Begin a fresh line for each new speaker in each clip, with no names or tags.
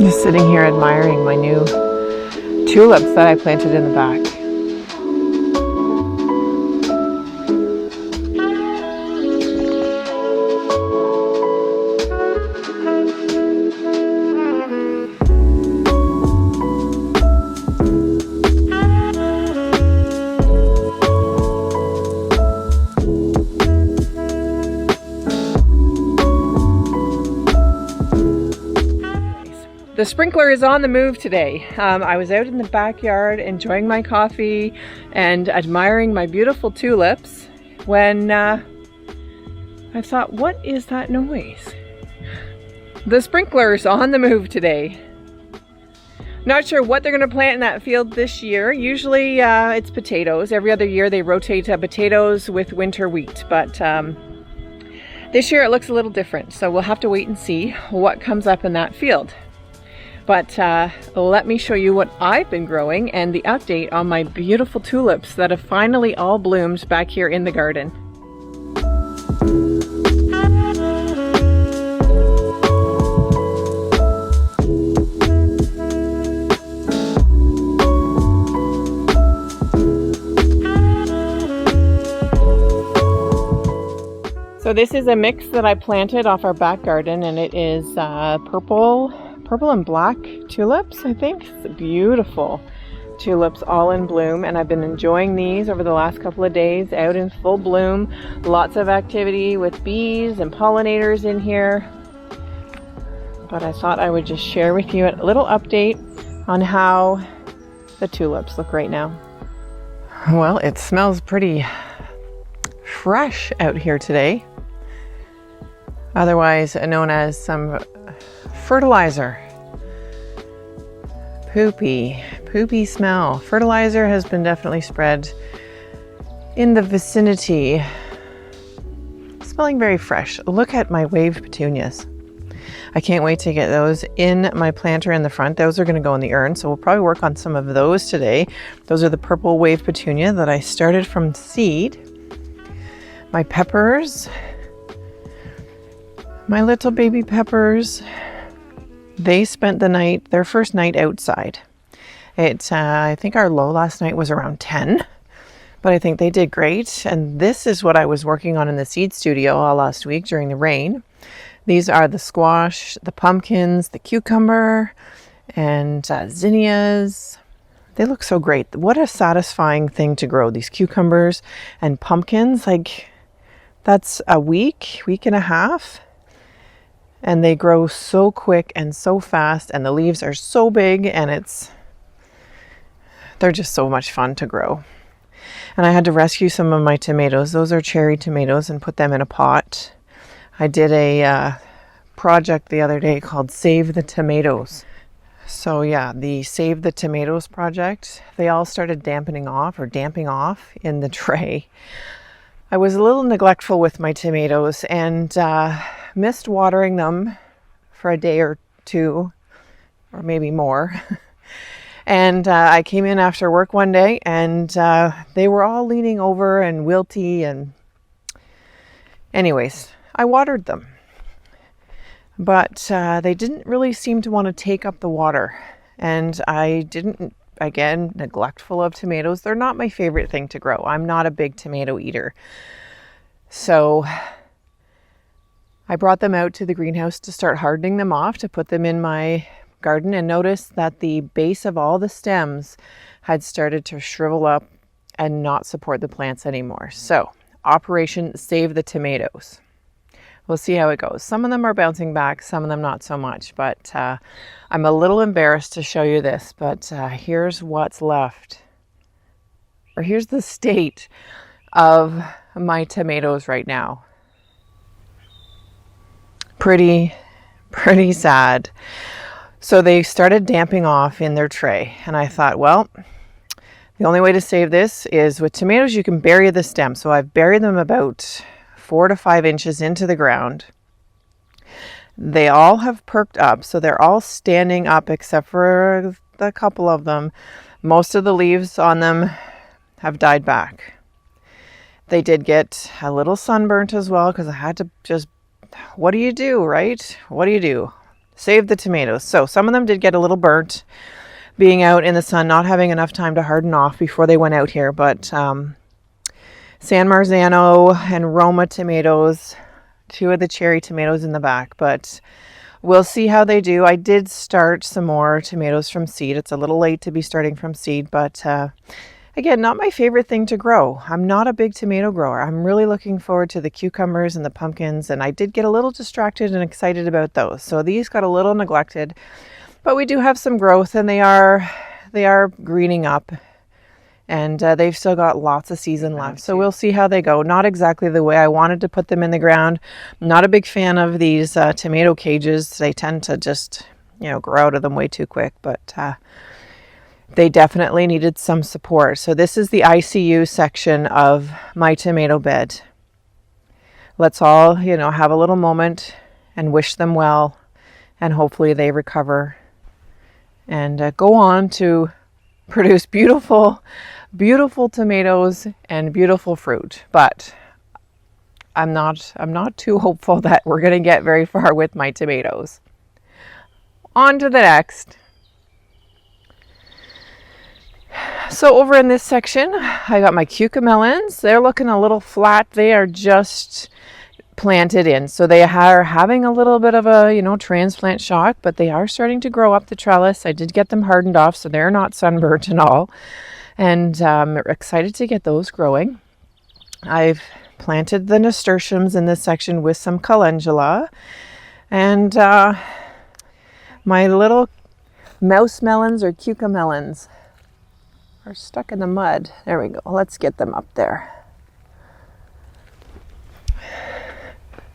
Just sitting here admiring my new tulips that I planted in the back. The sprinkler is on the move today. I was out in the backyard enjoying my coffee and admiring my beautiful tulips when I thought, what is that noise? The sprinkler is on the move today. Not sure what they're going to plant in that field this year. Usually it's potatoes. Every other year they rotate potatoes with winter wheat, but this year it looks a little different. So we'll have to wait and see what comes up in that field. But let me show you what I've been growing and the update on my beautiful tulips that have finally all bloomed back here in the garden. So this is a mix that I planted off our back garden, and it is purple and black tulips, I think. It's beautiful tulips all in bloom, and I've been enjoying these over the last couple of days out in full bloom. Lots of activity with bees and pollinators in here. But I thought I would just share with you a little update on how the tulips look right now. Well, it smells pretty fresh out here today. Otherwise known as some fertilizer. Poopy smell. Fertilizer has been definitely spread in the vicinity. Smelling very fresh. Look at my wave petunias. I can't wait to get those in my planter in the front. Those are going to go in the urn, so we'll probably work on some of those today. Those are the purple wave petunia that I started from seed. My peppers. My little baby peppers. They spent the night, their first night outside. I think our low last night was around 10, but I think they did great. And this is what I was working on in the seed studio all last week during the rain. These are the squash, the pumpkins, the cucumber, and zinnias. They look so great. What a satisfying thing to grow, these cucumbers and pumpkins. Like, that's a week and a half. And they grow so quick and so fast, and the leaves are so big, and they're just so much fun to grow. And I had to rescue some of my tomatoes. Those are cherry tomatoes, and put them in a pot. I did a project the other day called Save the Tomatoes. So yeah, the Save the Tomatoes project, they all started damping off in the tray. I was a little neglectful with my tomatoes and missed watering them for a day or two, or maybe more. And I came in after work one day, and they were all leaning over and wilty, and anyways, I watered them. But they didn't really seem to want to take up the water, and I didn't, again, neglectful of tomatoes. They're not my favorite thing to grow. I'm not a big tomato eater. So I brought them out to the greenhouse to start hardening them off, to put them in my garden, and noticed that the base of all the stems had started to shrivel up and not support the plants anymore. So, Operation Save the Tomatoes. We'll see how it goes. Some of them are bouncing back, some of them not so much, but I'm a little embarrassed to show you this, but here's what's left. Or here's the state of my tomatoes right now. Pretty sad. So they started damping off in their tray, and I thought, well, the only way to save this is with tomatoes, you can bury the stem. So I've buried them about 4 to 5 inches into the ground. They all have perked up, so they're all standing up except for a couple of them. Most of the leaves on them have died back. They did get a little sunburnt as well, because I had to just, what do you do, right? What do you do? Saved the tomatoes. So some of them did get a little burnt being out in the sun, not having enough time to harden off before they went out here. But San Marzano and Roma tomatoes, 2 of the cherry tomatoes in the back. But we'll see how they do. I did start some more tomatoes from seed. It's a little late to be starting from seed, but again, not my favorite thing to grow. I'm not a big tomato grower. I'm really looking forward to the cucumbers and the pumpkins, and I did get a little distracted and excited about those. So these got a little neglected, but we do have some growth, and they are greening up, and they've still got lots of season left. So we'll see how they go. Not exactly the way I wanted to put them in the ground. I'm not a big fan of these tomato cages. They tend to just, grow out of them way too quick, but they definitely needed some support. So this is the ICU section of my tomato bed. Let's all, have a little moment and wish them well, and hopefully they recover and go on to produce beautiful, beautiful tomatoes and beautiful fruit. But I'm not too hopeful that we're going to get very far with my tomatoes. On to the next. So over in this section, I got my cucamelons. They're looking a little flat. They are just planted in. So they are having a little bit of a, transplant shock, but they are starting to grow up the trellis. I did get them hardened off, so they're not sunburnt at all. And I'm excited to get those growing. I've planted the nasturtiums in this section with some calendula. And my little mouse melons or cucamelons are stuck in the mud. There we go. Let's get them up there.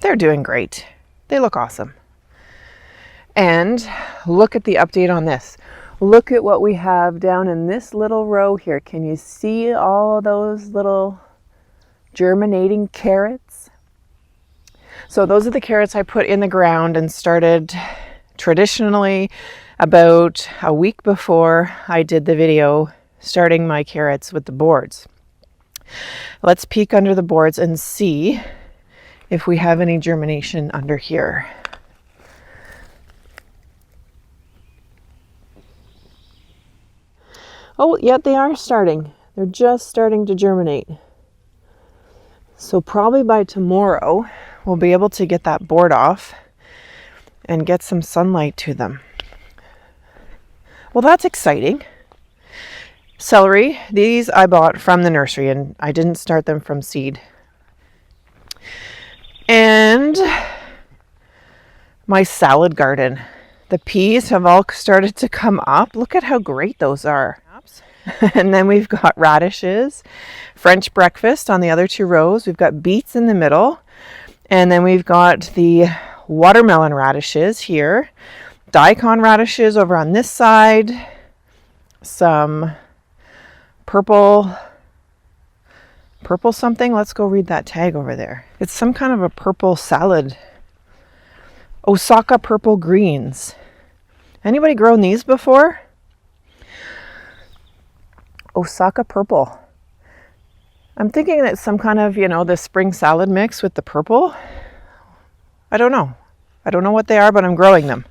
They're doing great. They look awesome. And look at the update on this. Look at what we have down in this little row here. Can you see all those little germinating carrots? So those are the carrots I put in the ground and started traditionally about a week before I did the video starting my carrots with the boards. Let's peek under the boards and see if we have any germination under here. Oh, yeah, they are starting. They're just starting to germinate. So probably by tomorrow, we'll be able to get that board off and get some sunlight to them. Well, that's exciting. Celery, these I bought from the nursery, and I didn't start them from seed. And my salad garden. The peas have all started to come up. Look at how great those are. And then we've got radishes, French breakfast on the other 2 rows. We've got beets in the middle. And then we've got the watermelon radishes here. Daikon radishes over on this side. Some purple something. Let's go read that tag over there. It's some kind of a purple salad. Osaka purple greens. Anybody grown these before? Osaka purple. I'm thinking that some kind of, the spring salad mix with the purple. I don't know. I don't know what they are, but I'm growing them.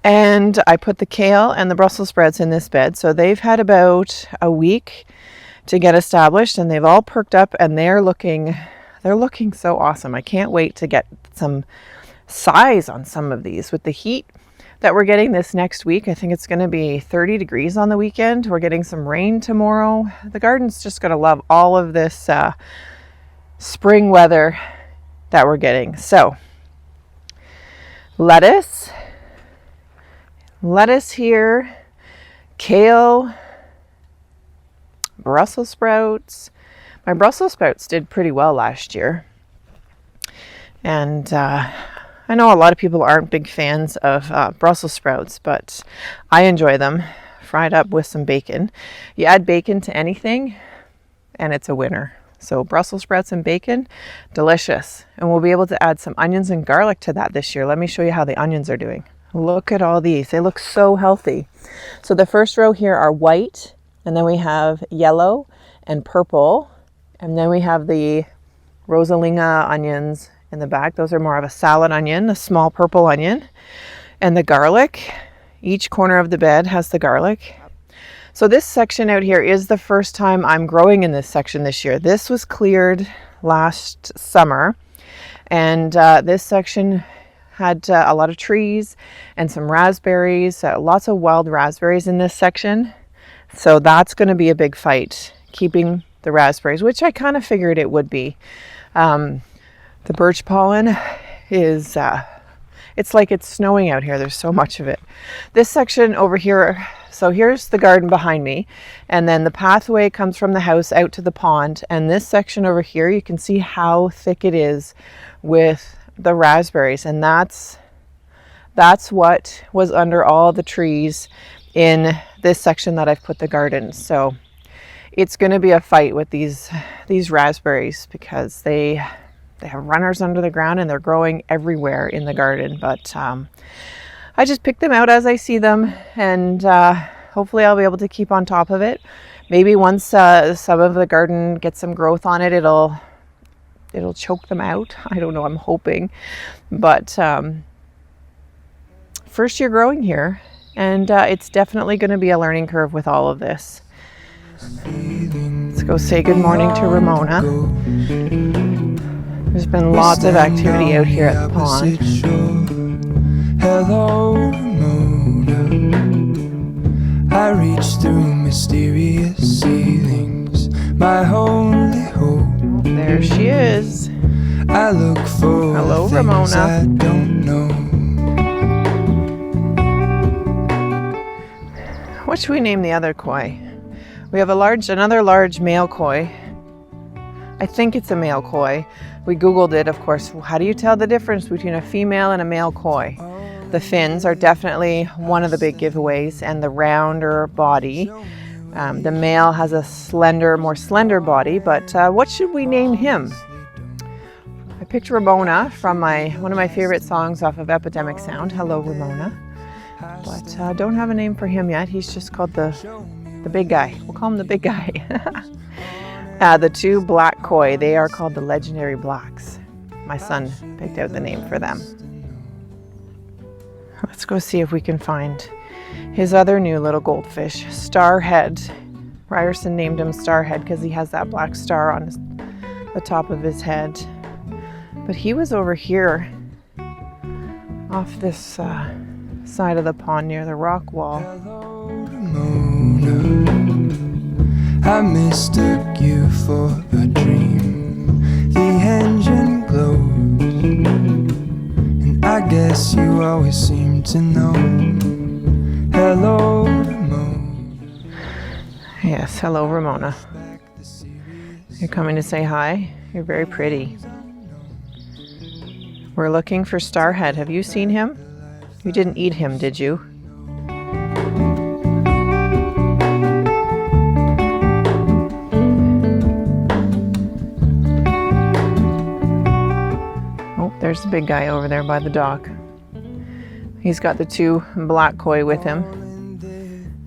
And I put the kale and the Brussels sprouts in this bed. So they've had about a week to get established, and they've all perked up, and they're looking so awesome. I can't wait to get some size on some of these. With the heat that we're getting this next week, I think it's going to be 30 degrees on the weekend. We're getting some rain tomorrow. The garden's just going to love all of this spring weather that we're getting. So lettuce here, kale, Brussels sprouts. My Brussels sprouts did pretty well last year. And I know a lot of people aren't big fans of Brussels sprouts, but I enjoy them fried up with some bacon. You add bacon to anything and it's a winner. So Brussels sprouts and bacon, delicious. And we'll be able to add some onions and garlic to that this year. Let me show you how the onions are doing. Look at all these. They look so healthy. So the first row here are white, and then we have yellow and purple, and then we have the Rosalinga onions in the back. Those are more of a salad onion, a small purple onion, and the garlic. Each corner of the bed has the garlic. So this section out here is the first time I'm growing in this section this year. This was cleared last summer, and this section had a lot of trees and some raspberries, lots of wild raspberries in this section. So that's going to be a big fight, keeping the raspberries, which I kind of figured it would be. The birch pollen is, it's like it's snowing out here. There's so much of it. This section over here, so here's the garden behind me, and then the pathway comes from the house out to the pond. And this section over here, you can see how thick it is with the raspberries, and that's what was under all the trees in this section that I've put the garden. So it's going to be a fight with these raspberries because they have runners under the ground and they're growing everywhere in the garden. But I just pick them out as I see them, and hopefully I'll be able to keep on top of it. Maybe once some of the garden gets some growth on it, it'll choke them out. I don't know, I'm hoping. But first year growing here, and it's definitely going to be a learning curve with all of this. Let's go say good morning to Ramona. There's been lots of activity out here at the pond.
Hello, Ramona. I reach through mysterious ceilings, my only hope.
There she is.
I look for
hello,
things
Ramona.
I don't know.
What should we name the other koi? We have another large male koi. I think it's a male koi. We Googled it, of course. How do you tell the difference between a female and a male koi? The fins are definitely one of the big giveaways, and the rounder body. The male has a more slender body, but what should we name him? I picked Ramona from one of my favorite songs off of Epidemic Sound, Hello Ramona. But don't have a name for him yet. He's just called the big guy. We'll call him the big guy. The two black koi, they are called the Legendary Blacks. My son picked out the name for them. Let's go see if we can find his other new little goldfish, Starhead. Ryerson named him Starhead because he has that black star on the top of his head. But he was over here off this side of the pond near the rock wall.
Hello, Ramona. I mistook you for a dream. The engine glows, and I guess you always seem to know. Hello, Ramona.
Yes, hello, Ramona. You're coming to say hi? You're very pretty. We're looking for Starhead. Have you seen him? You didn't eat him, did you? Oh, there's the big guy over there by the dock. He's got the two black koi with him.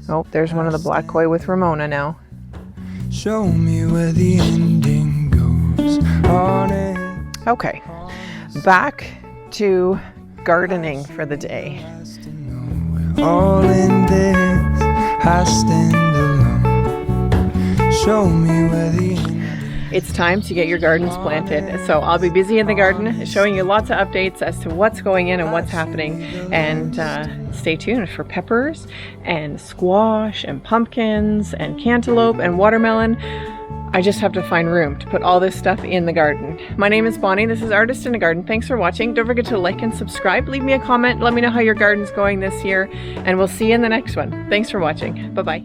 Oh, there's one of the black koi with Ramona now.
Show me where the ending goes on it.
Okay, back to gardening for the day.
All in this, I stand alone. Show me where the ending.
It's time to get your gardens planted. So I'll be busy in the garden showing you lots of updates as to what's going in and what's happening. And stay tuned for peppers and squash and pumpkins and cantaloupe and watermelon. I just have to find room to put all this stuff in the garden. My name is Bonnie. This is Artist in a Garden. Thanks for watching. Don't forget to like and subscribe. Leave me a comment. Let me know how your garden's going this year. And we'll see you in the next one. Thanks for watching. Bye-bye.